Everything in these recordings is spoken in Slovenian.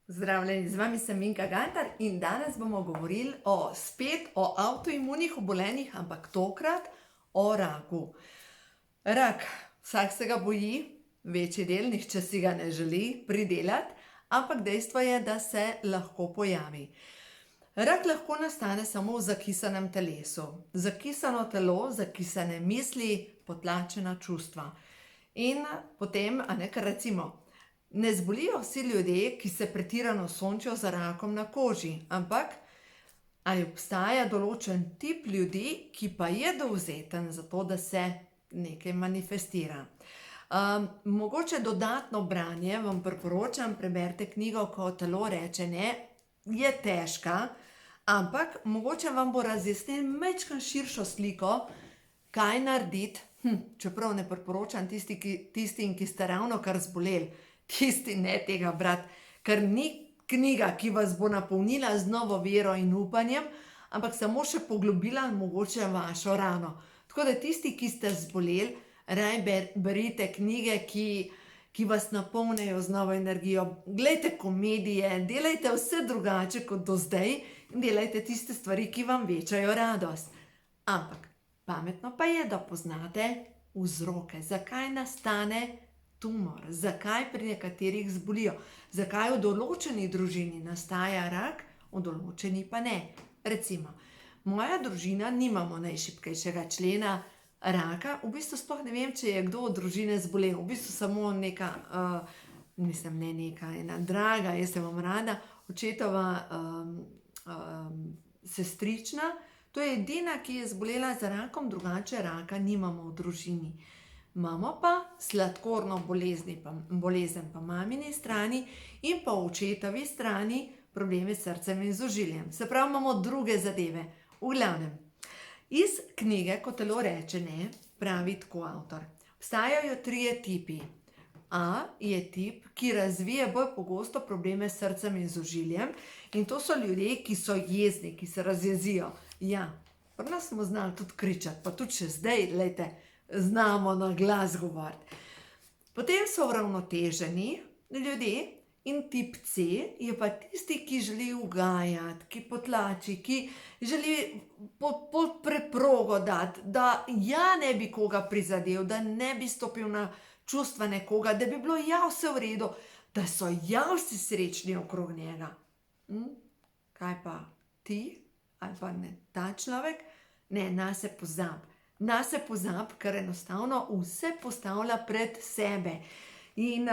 Zdravljeni, z vami sem Minka Gantar in danes bomo govorili spet o avtoimunih obolenjih, ampak tokrat o raku. Rak, vsak se ga boji, večji del, nihče si ga ne želi pridelati, ampak dejstvo je, da se lahko pojavi. Rak lahko nastane samo v zakisanem telesu. Zakisano telo, zakisane misli, potlačena čustva. In potem, ker recimo, ne zbolijo vsi ljudje, ki se pretirano sončijo za rakom na koži, ampak ali obstaja določen tip ljudi, ki pa je dovzeten za to, da se nekaj manifestira. Mogoče dodatno branje vam priporočam, preberite knjigo Ko telo reče ne, je težka, ampak mogoče vam bo razjasnila majčkeno širšo sliko, kaj narediti, čeprav ne priporočam tistim, ki ste ravnokar zboleli, tisti ne tega brati, ker ni knjiga, ki vas bo napolnila z novo vero in upanjem, ampak samo še poglobila mogoče vašo rano. Tako da tisti, ki ste zboleli, raje berite knjige, ki vas napolnijo z novo energijo. Glejte komedije, delajte vse drugače kot do zdaj in delajte tiste stvari, ki vam večajo radost. Ampak pametno pa je, da poznate vzroke, zakaj nastane tumor, zakaj pri nekaterih zbolijo, zakaj v določeni družini nastaja rak, v določeni pa ne. Recimo, moja družina nimamo najšibkejšega člena raka, v bistvu sploh ne vem, če je kdo od družine zbolel, v bistvu samo ena draga, jaz se vam rada, očetova sestrična, to je edina, ki je zbolela za rakom, drugače raka nimamo v družini. Imamo pa sladkorno bolezen po mamini strani in po očetovi strani probleme s srcem in z ožiljem. Se pravi, imamo druge zadeve. V glavnem, iz knjige Ko telo reče ne, pravi tako avtor. Obstajajo 3 tipi. A je tip, ki razvije bolj pogosto probleme s srcem in z ožiljem, in to so ljudje, ki so jezni, ki se razjezijo. Ja, pri nas smo znali tudi kričati, pa tudi še zdaj, glejte, znamo na glas govoriti. Potem so uravnoteženi ljudje in tip C je pa tisti, ki želi ugajati, ki potlači, ki želi pod preprogo dati, da ja ne bi koga prizadel, da ne bi stopil na čustva nekoga, da bi bilo ja vse v redu, da so ja vsi srečni okrog njega. Kaj pa ti? Ali pa ne ta človek? Ne, nase pozabi. Nase pozabi, ker enostavno vse postavlja pred sebe. In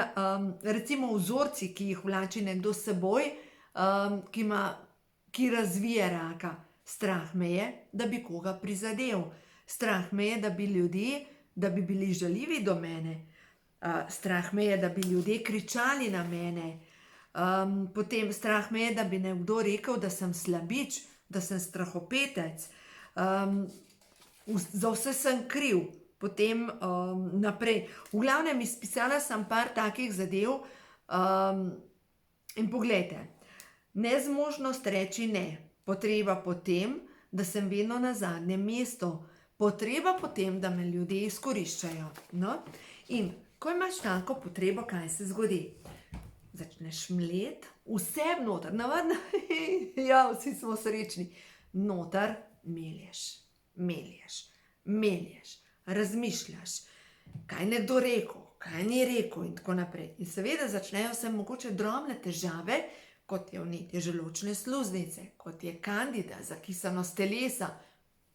recimo vzorci, ki jih vlači nekdo s seboj, ki razvije raka. Strah me je, da bi koga prizadel. Strah me je, da bi bili žaljivi do mene. Strah me je, da bi ljudje kričali na mene. Potem strah me je, da bi nekdo rekel, da sem slabič, da sem strahopetec. Za vse sem kriv, potem naprej. V glavnem, izpisala sem par takih zadev in poglejte, nezmožnost reči ne, potreba potem, da sem vedno na zadnjem mestu, potreba potem, da me ljudje izkoriščajo. No? In ko imaš tako potrebo, kaj se zgodi? Začneš mleti, vse noter, navadno, ja, vsi smo srečni, noter melješ, razmišljaš, kaj nekdo rekel, kaj ni rekel in tako naprej. In seveda začnejo se mogoče drobne težave, kot je vnetje želodčne sluznice, kot je kandida, zakisanost telesa.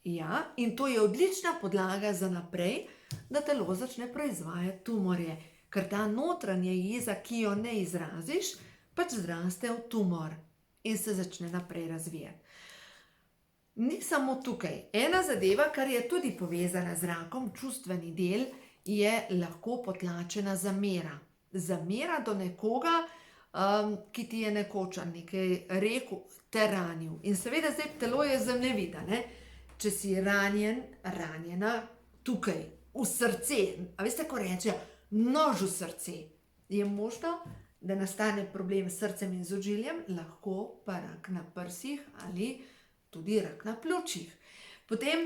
Ja, in to je odlična podlaga za naprej, da telo začne proizvajati tumorje, ker ta notranja jeza, ki jo ne izraziš, pač zraste v tumor in se začne naprej razvijati. Ni samo tukaj. Ena zadeva, kar je tudi povezana z rakom, čustveni del, je lahko potlačena zamera. Zamera do nekoga, ki ti je nekoč nekaj rekel, te ranil. In seveda zdaj telo je zemljevida, ne? Če si ranjena tukaj, v srce, a veste, ko reče nož v srce, je možno, da nastane problem s srcem in z ožiljem, lahko pa rak na prsih ali tudi rak na pljučih. Potem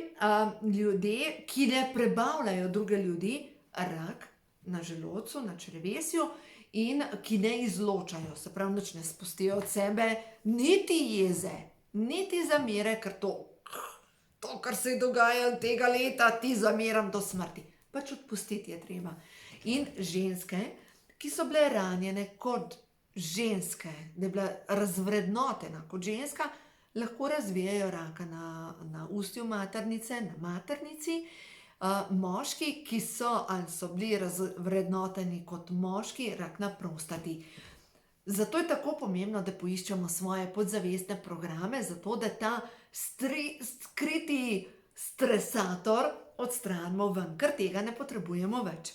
ljudje, ki ne prebavljajo druge ljudi, rak na želodcu, na črevesju in ki ne izločajo, se pravi, nič ne spustijo od sebe, niti jeze, niti zamere, ker to, kar se je dogajalo tega leta, ti zameram do smrti. Pač odpustiti je treba. In ženske, ki so bile ranjene kot ženske, da je bila razvrednotena kot ženska, lahko razvijajo raka na ustju maternice, na maternici. Moški, ki so ali so bili razvrednoteni kot moški, rak na prostati. Zato je tako pomembno, da poiščemo svoje podzavestne programe, zato da ta skriti stresator odstranimo ven, ker tega ne potrebujemo več.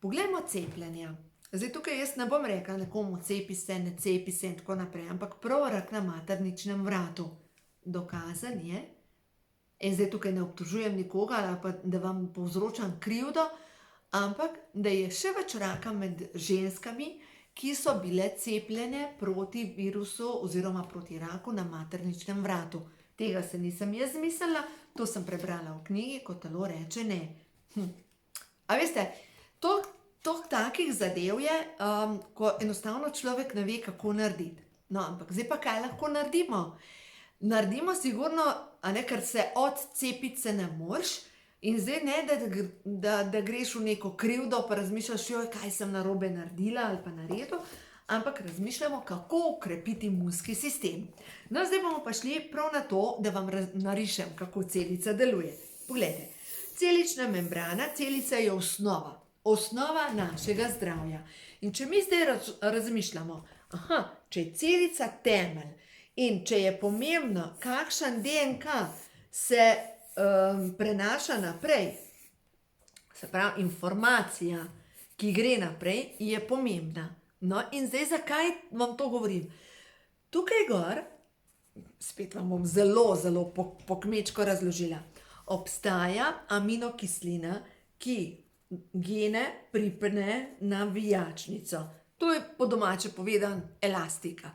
Poglejmo cepljenja. Zdaj tukaj jaz ne bom rekla nekomu cepi se, ne cepi se in tako naprej, ampak prav rak na materničnem vratu. Dokazan je, in zdaj tukaj ne obtožujem nikoga, ali pa da vam povzročam krivdo, ampak da je še več raka med ženskami, ki so bile cepljene proti virusu oziroma proti raku na materničnem vratu. Tega se nisem jaz zmislila, to sem prebrala v knjigi, Ko telo reče ne. A veste, toliko takih zadev je, ko enostavno človek ne ve, kako narediti. No, ampak zdaj pa kaj lahko naredimo? Naredimo sigurno, ker se odcepiti se ne moreš, in zdaj ne, da greš v neko krivdo, pa razmišljaš, kaj sem narobe naredila ali pa naredil, ampak razmišljamo, kako ukrepiti imunski sistem. No, zdaj bomo pa šli prav na to, da vam narišem, kako celica deluje. Poglejte, celična membrana, celica je osnova našega zdravja. In če mi zdaj razmišljamo, če je celica temelj in če je pomembno, kakšen DNK se prenaša naprej, se pravi, informacija, ki gre naprej, je pomembna. No, in zdaj zakaj vam to govorim? Tukaj gor, spet vam bom zelo po kmečko razložila, obstaja aminokislina, ki gene pripne na vijačnico. To je po domače povedan elastika.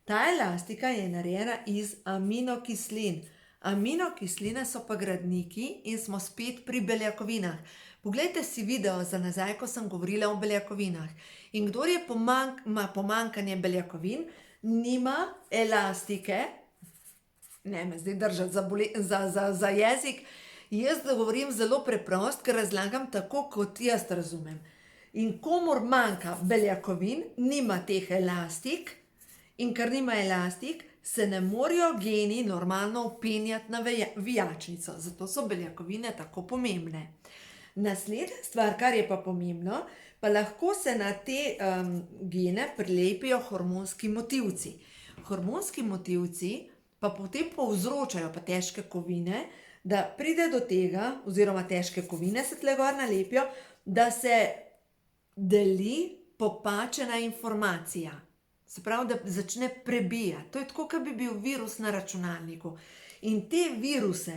Ta elastika je narejena iz aminokislin. Aminokisline so pa gradniki in smo spet pri beljakovinah. Poglejte si video za nazaj, ko sem govorila o beljakovinah. In kdor ima pomanjkanje beljakovin, nima elastike, ne me zdaj držati za jezik, jaz govorim zelo preprost, ker razlagam tako, kot jaz razumem. In komur manjka beljakovin, nima teh elastik, in ker nima elastik, se ne morejo geni normalno vpenjati na vijačnico. Zato so beljakovine tako pomembne. Naslednja stvar, kar je pa pomembno, pa lahko se na te gene prilepijo hormonski motilci. Hormonski motilci pa potem povzročajo pa težke kovine, da pride do tega, oziroma težke kovine se tle gor nalepijo, da se deli popačena informacija. Se pravi, da začne prebijati. To je tako, kot bi bil virus na računalniku. In te viruse,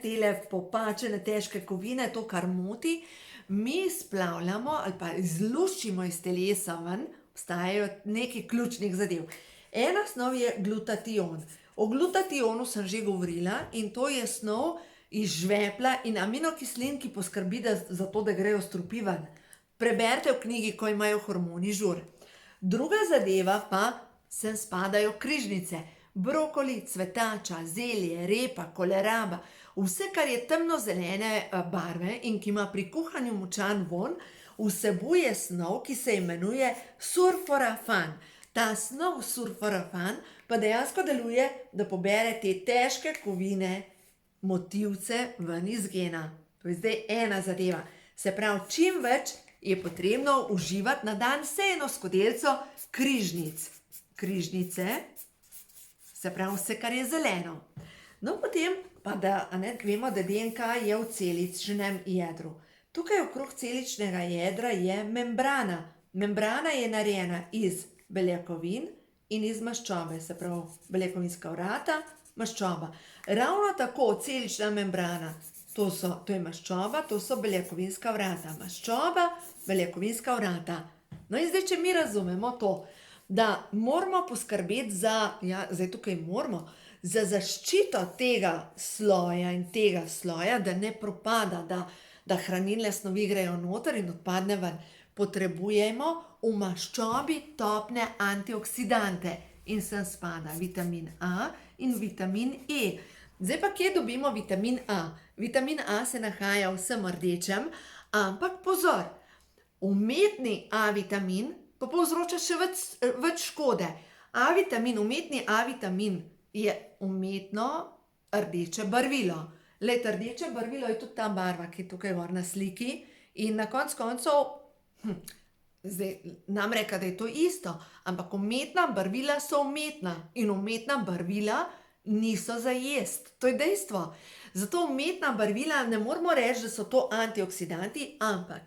tele popačene težke kovine, to, kar moti, mi splavljamo ali pa izluščimo iz telesa ven, obstajajo nekaj ključnih zadev. Ena snov je glutation. O glutationu sem že govorila in to je snov iz žvepla in aminokislin, ki poskrbi za to, da grejo strupi ven. Preberite v knjigi, Ko imajo hormoni žur. Druga zadeva pa sem spadajo križnice. Brokoli, cvetača, zelje, repa, koleraba, vse, kar je temnozelene barve in ki ima pri kuhanju močan vonj, vsebuje snov, ki se imenuje sulforafan. Ta snov sulforafan pa dejansko deluje, da pobere te težke kovine, motilce ven iz gena. To je zdaj ena zadeva. Se pravi, čim več je potrebno uživati na dan vse eno skodelico križnic. Križnice, se pravi vse, kar je zeleno. No, potem pa vemo, da DNK je v celičnem jedru. Tukaj okrog celičnega jedra je membrana. Membrana je narejena iz beljakovin in iz maščobe, se pravi beljakovinska vrata, maščoba. Ravno tako celična membrana, to je maščoba, to so beljakovinska vrata. Maščoba, beljakovinska vrata. No in zdaj, če mi razumemo to, da moramo poskrbeti zdaj tukaj moramo, za zaščito tega sloja in tega sloja, da ne propada, da hranilne snovi grejo noter in odpadne ven. potrebujemo v maščobi topne antioksidante in sem spada vitamin A in vitamin E. Zdaj pa kje dobimo vitamin A? Vitamin A se nahaja v vsem rdečem, ampak pozor, umetni A vitamin pa povzroča še več škode. Umetni A vitamin je umetno rdeče barvilo. Glejte, rdeče barvilo je tudi ta barva, ki je tukaj gor na sliki in na koncu koncev, zdaj nam reka, da je to isto, ampak umetna barvila so umetna in umetna barvila niso za jest. To je dejstvo. Zato umetna barvila ne moramo reči, da so to antioksidanti, ampak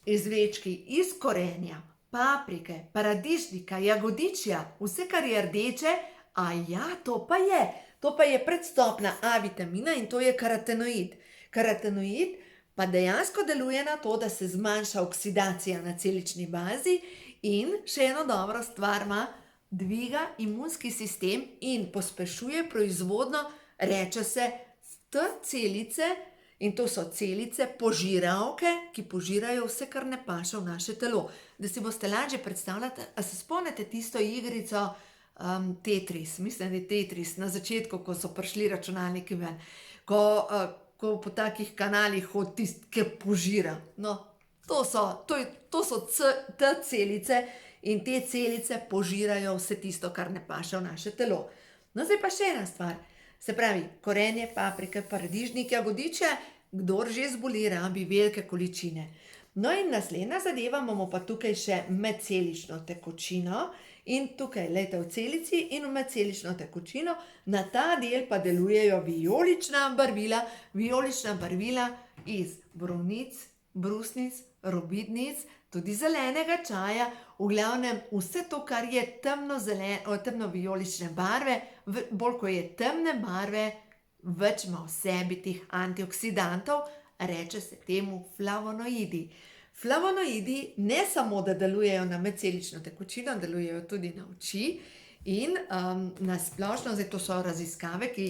izvlečki iz korenja, paprike, paradižnika, jagodičja, vse, kar je rdeče, to pa je predstopna A vitamina in to je karotenoid. Karotenoid pa dejansko deluje na to, da se zmanjša oksidacija na celični bazi in še eno dobro stvar ima, dviga imunski sistem in pospešuje proizvodnjo, reče se, T celice, in to so celice požiralke, ki požirajo vse, kar ne paše v naše telo. Da si boste lažje predstavljati, a se spomnite tisto igrico Tetris, mislim, da je Tetris, na začetku, ko so prišli računalniki ven, ko po takih kanalih hodi tisti, ki požira. No, to so T celice in te celice požirajo vse tisto, kar ne paše v naše telo. No, zdaj pa še ena stvar. Se pravi, korenje, paprike, paradižnik, jagodiče, kdor že zboli, rabi velike količine. No in naslednja zadeva, imamo pa tukaj še medcelično tekočino in tukaj, glejte, v celici in v medcelično tekočino, na ta del pa delujejo vijolična barvila iz borovnic, brusnic, robidnic, tudi zelenega čaja, v glavnem vse to, kar je temno-vijolične barve, bolj ko je temne barve, več ima v sebi teh antioksidantov, reče se temu flavonoidi. Flavonoidi ne samo, da delujejo na medcelično tekočino, delujejo tudi na oči in na splošno, zdaj to so raziskave, ki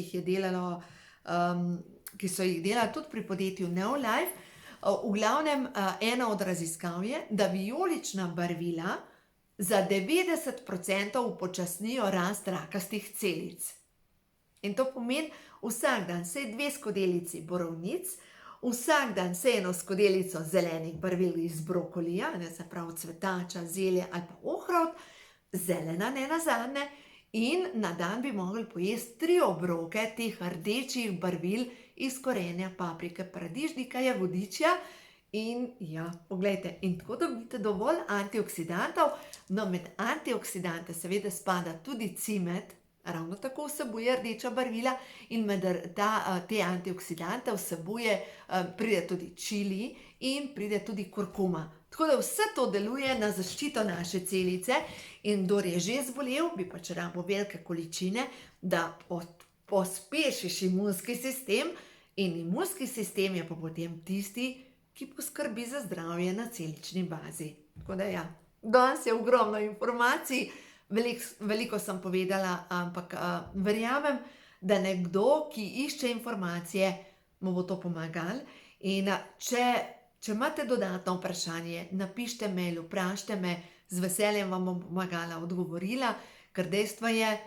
so jih delali tudi pri podjetju Neolife. V glavnem, ena od raziskav je, da vijolična barvila za 90% upočasnijo rast rakastih celic. In to pomeni vsak dan vsaj 2 skodelici borovnic, vsak dan vsaj 1 skodelico zelenih barvil iz brokolija, se pravi cvetača, zelje ali pa ohrovt, zelena ne nazadnje, in na dan bi mogli pojesti 3 obroke teh rdečih barvil iz korenja, paprike, paradižnika, jagodičja in poglejte, in tako dobite dovolj antioksidantov. No, med antioksidante seveda spada tudi cimet, ravno tako vsebuje rdeča barvila in med te antioksidante pride tudi čili in pride tudi kurkuma. Tako da vse to deluje na zaščito naše celice in kdor je že zbolel, bi pač rabo velike količine, da pospešiš imunski sistem in imunski sistem je pa potem tisti, ki poskrbi za zdravje na celični bazi. Tako da danes je ogromno informacij, veliko sem povedala, ampak verjamem, da nekdo, ki išče informacije, mu bo to pomagalo. In če imate dodatno vprašanje, napišite mail, vprašajte me, z veseljem vam bom pomagala, odgovorila, ker dejstvo je,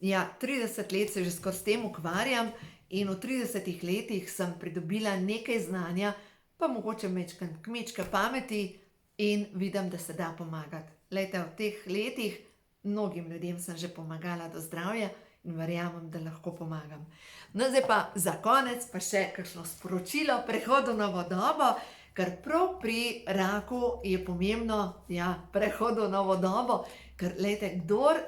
30 let se že skoraj s tem ukvarjam in v 30 letih sem pridobila nekaj znanja, pa mogoče kmečke pameti in vidim, da se da pomagati. Glejte, v teh letih mnogim ljudem sem že pomagala do zdravja in verjamem, da lahko pomagam. No, zdaj pa za konec pa še kakšno sporočilo, prehod v novo dobo, ker prav pri raku je pomembno, prehod v novo dobo, ker glejte, kdor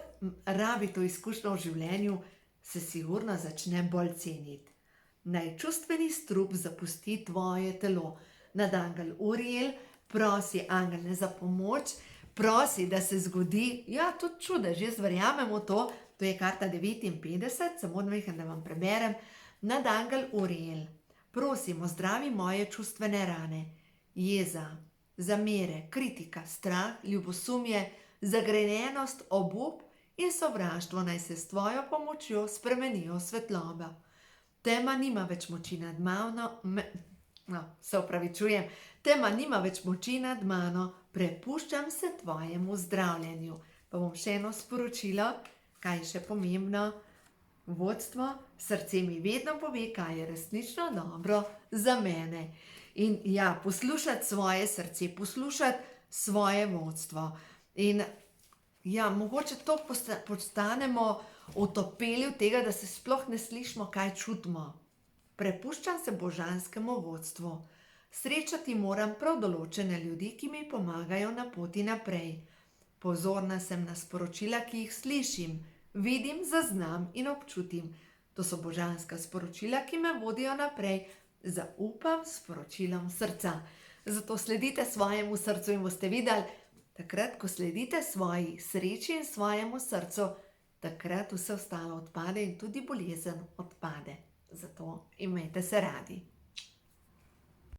rabi to izkušnjo v življenju, se sigurno začne bolj ceniti. Naj čustveni strup zapusti tvoje telo. Nad angel Uriel, prosi angele za pomoč, prosi, da se zgodi, tudi čudež, jaz verjamem v to, to je karta 59, samo da vam preberem. Nad angel Uriel, prosimo, zdravi moje čustvene rane, jeza, zamere, kritika, strah, ljubosumje, zagrenjenost, obup in sovraštvo naj se s tvojo pomočjo spremenijo v svetlobo. Tema nima več moči nad mano, No, se opravičujem, tema nima več moči nad mano, prepuščam se tvojemu zdravljenju. Pa bom še eno sporočilo, kaj je še pomembno. Vodstvo, srce mi vedno pove, kaj je resnično dobro za mene. In ja, poslušati svoje srce, poslušati svoje vodstvo. In ja, mogoče to postanemo otopeli v tega, da se sploh ne slišimo, kaj čutimo. Prepuščam se božanskemu vodstvu. Srečati moram prav določene ljudi, ki mi pomagajo na poti naprej. Pozorna sem na sporočila, ki jih slišim, vidim, zaznam in občutim. To so božanska sporočila, ki me vodijo naprej. Zaupam sporočilom srca. Zato sledite svojemu srcu in boste videli, takrat, ko sledite svoji sreči in svojemu srcu, takrat vse ostalo odpade in tudi bolezen odpade. Zato imejte se radi.